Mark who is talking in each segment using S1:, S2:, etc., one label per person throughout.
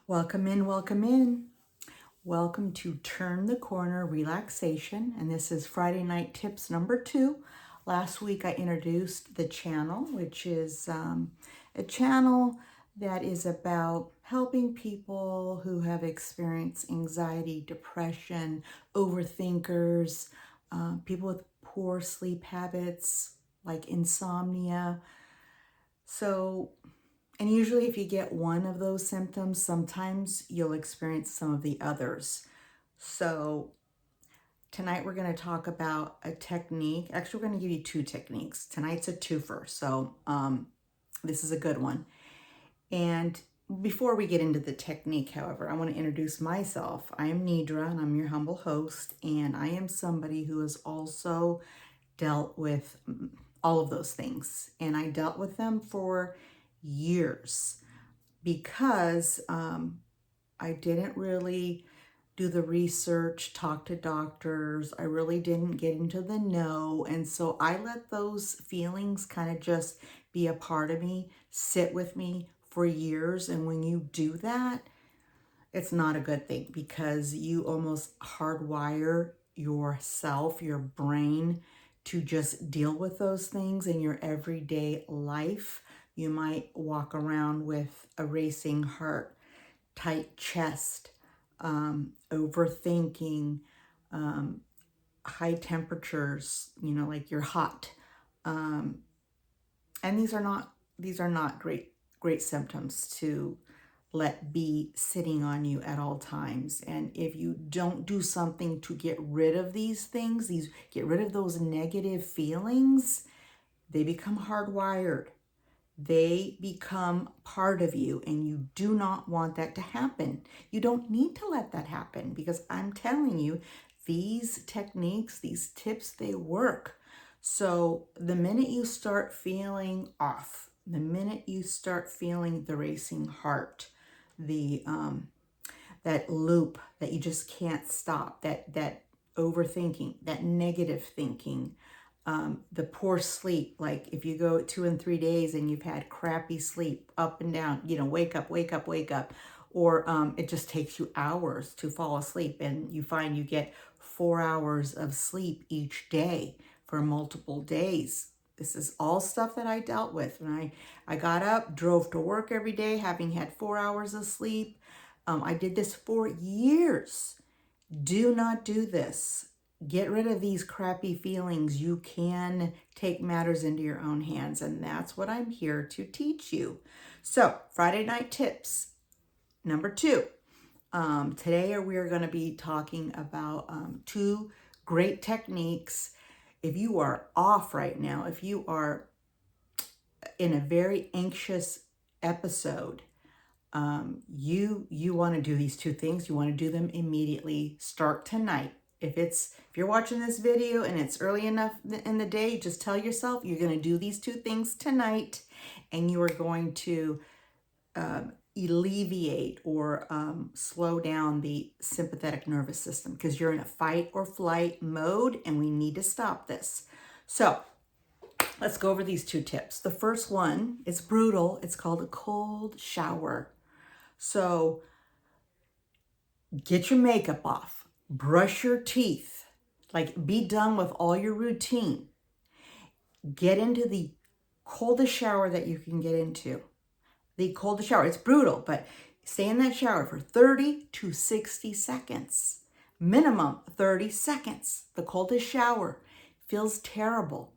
S1: Welcome in, welcome in. Welcome to Turn the Corner Relaxation, and this is Friday Night Tips number 2. Last week I introduced the channel, which is a channel that is about helping people who have experienced anxiety, depression, overthinkers, people with poor sleep habits like insomnia. And usually if you get one of those symptoms, sometimes you'll experience some of the others. So tonight we're going to talk about a technique. Actually, we're going to give you 2 techniques. Tonight's a twofer, so this is a good one. And before we get into the technique, however, I want to introduce myself. I am Nidra, and I'm your humble host, and I am somebody who has also dealt with all of those things. And I dealt with them for years because I didn't really do the research, talk to doctors. I really didn't get into the know. And so I let those feelings kind of just be a part of me, sit with me for years. And when you do that, it's not a good thing because you almost hardwire yourself, your brain, to just deal with those things in your everyday life. You might walk around with a racing heart, tight chest, overthinking, high temperatures, like you're hot. And these are not great symptoms to let be sitting on you at all times. And if you don't do something to get rid of these things, get rid of those negative feelings, they become hardwired. They become part of you, and you do not want that to happen. You don't need to let that happen because I'm telling you, these techniques, these tips, they work. So the minute you start feeling off, the minute you start feeling the racing heart, the that loop that you just can't stop, that overthinking, that negative thinking, the poor sleep, like if you go 2 and 3 days and you've had crappy sleep up and down, wake up, or it just takes you hours to fall asleep and you find you get 4 hours of sleep each day for multiple days. This is all stuff that I dealt with. And I got up, drove to work every day, having had 4 hours of sleep. I did this for years. Do not do this. Get rid of these crappy feelings. You can take matters into your own hands, and that's what I'm here to teach you. So, Friday night tips number 2. Today we are going to be talking about 2 great techniques. If you are off right now, if you are in a very anxious episode, you want to do these 2 things. You want to do them immediately. Start tonight. If you're watching this video and it's early enough in the day, just tell yourself you're going to do these 2 things tonight, and you are going to alleviate or slow down the sympathetic nervous system because you're in a fight or flight mode, and we need to stop this. So let's go over these 2 tips. The first one is brutal. It's called a cold shower. So get your makeup off, brush your teeth, like be done with all your routine. Get into the coldest shower that you can get into. The coldest shower. It's brutal, but stay in that shower for 30 to 60 seconds. Minimum 30 seconds. The coldest shower feels terrible.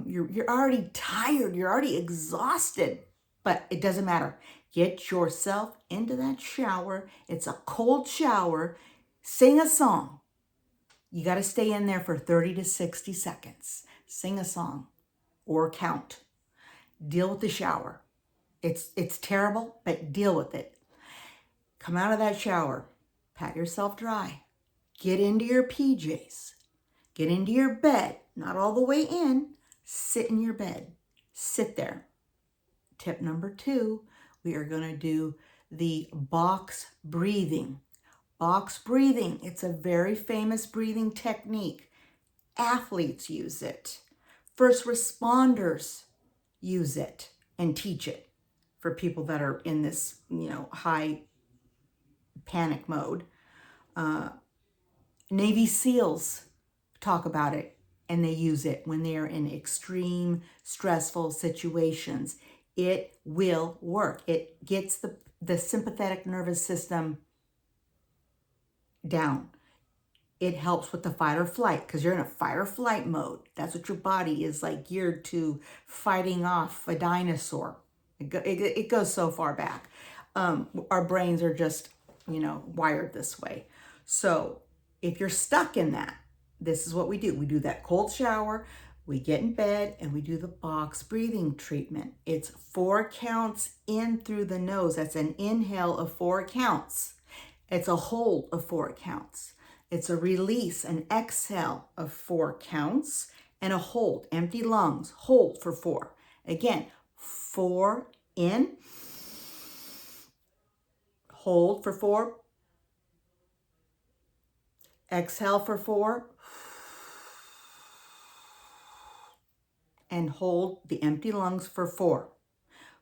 S1: You're already tired. You're already exhausted, but it doesn't matter. Get yourself into that shower. It's a cold shower. Sing a song. You got to stay in there for 30 to 60 seconds. Sing a song or count. Deal with the shower. It's terrible, but deal with it. Come out of that shower. Pat yourself dry. Get into your PJs. Get into your bed. Not all the way in. Sit in your bed. Sit there. Tip number 2, we are going to do the box breathing. Box breathing, it's a very famous breathing technique. Athletes use it. First responders use it and teach it for people that are in this, high panic mode. Navy SEALs talk about it, and they use it when they're in extreme stressful situations. It will work. It gets the sympathetic nervous system down. It helps with the fight or flight because you're in a fight or flight mode. That's what your body is like geared to, fighting off a dinosaur. It goes so far back. Our brains are just, wired this way. So if you're stuck in that, this is what we do. We do that cold shower, we get in bed, and we do the box breathing treatment. It's 4 counts in through the nose. That's an inhale of 4 counts. It's a hold of 4 counts. It's a release, an exhale of 4 counts, and a hold, empty lungs, hold for 4. Again, 4 in, hold for 4, exhale for 4, and hold the empty lungs for 4.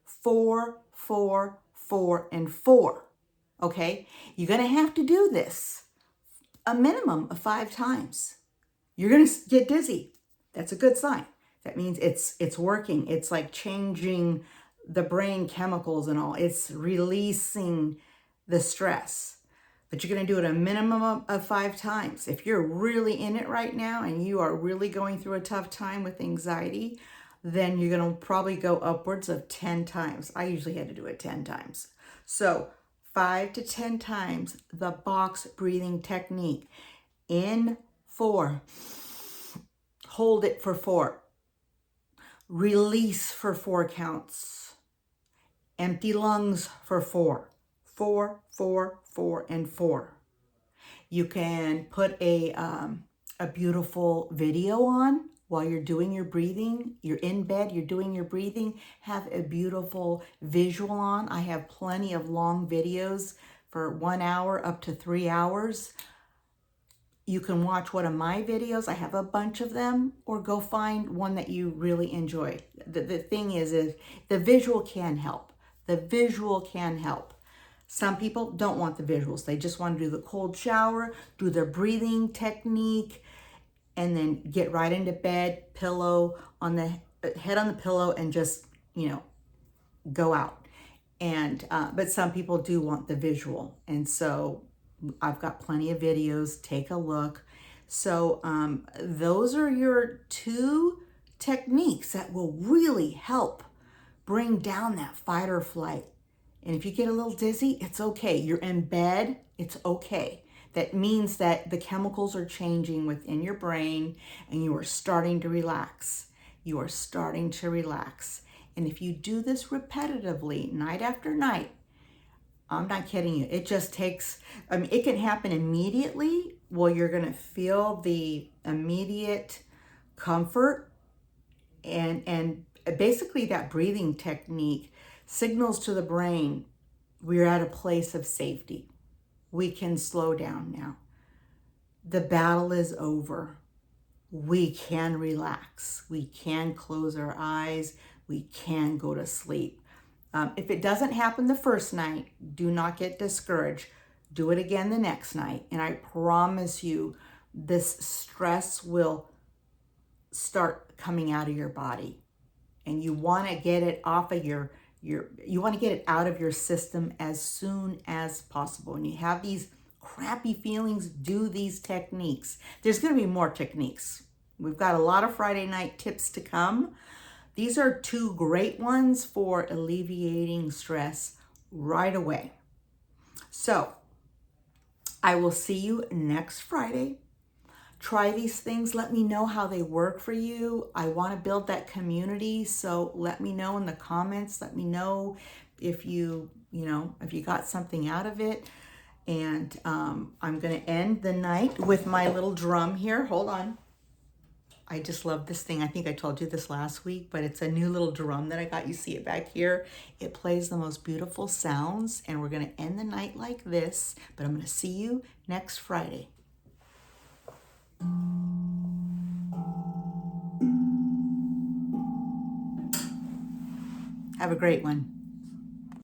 S1: 4, 4, 4, and 4. Okay? You're going to have to do this a minimum of 5 times. You're going to get dizzy. That's a good sign. That means it's working. It's like changing the brain chemicals and all. It's releasing the stress. But you're going to do it a minimum of 5 times. If you're really in it right now and you are really going through a tough time with anxiety, then you're going to probably go upwards of 10 times. I usually had to do it 10 times. So 5 to 10 times the box breathing technique. In 4, hold it for 4, release for 4 counts, empty lungs for 4, 4, 4, 4, and 4. You can put a beautiful video on while you're doing your breathing. You're in bed, you're doing your breathing, have a beautiful visual on. I have plenty of long videos for 1 hour up to 3 hours. You can watch one of my videos. I have a bunch of them, or go find one that you really enjoy. The thing is the visual can help. The visual can help. Some people don't want the visuals. They just want to do the cold shower, do their breathing technique, and then get right into bed, pillow on the head on the pillow, and just, go out. And but some people do want the visual, and so I've got plenty of videos. Take a look. So those are your 2 techniques that will really help bring down that fight or flight. And if you get a little dizzy, it's okay. You're in bed, it's okay. That means that the chemicals are changing within your brain and you are starting to relax. You are starting to relax. And if you do this repetitively, night after night, I'm not kidding you. It just takes, it can happen immediately. Well, you're going to feel the immediate comfort, and basically that breathing technique signals to the brain, we're at a place of safety. We can slow down now. The battle is over. We can relax. We can close our eyes. We can go to sleep. If it doesn't happen the first night, do not get discouraged. Do it again the next night. And I promise you, this stress will start coming out of your body. And you want to get it off of you want to get it out of your system as soon as possible. And you have these crappy feelings, do these techniques. There's going to be more techniques. We've got a lot of Friday night tips to come. These are 2 great ones for alleviating stress right away. So I will see you next Friday. Try these things. Let me know how they work for you. I want to build that community. So let me know in the comments. Let me know if you got something out of it. And I'm going to end the night with my little drum here. Hold on. I just love this thing. I think I told you this last week, but it's a new little drum that I got. You see it back here. It plays the most beautiful sounds, and we're going to end the night like this, but I'm going to see you next Friday. Have a great one.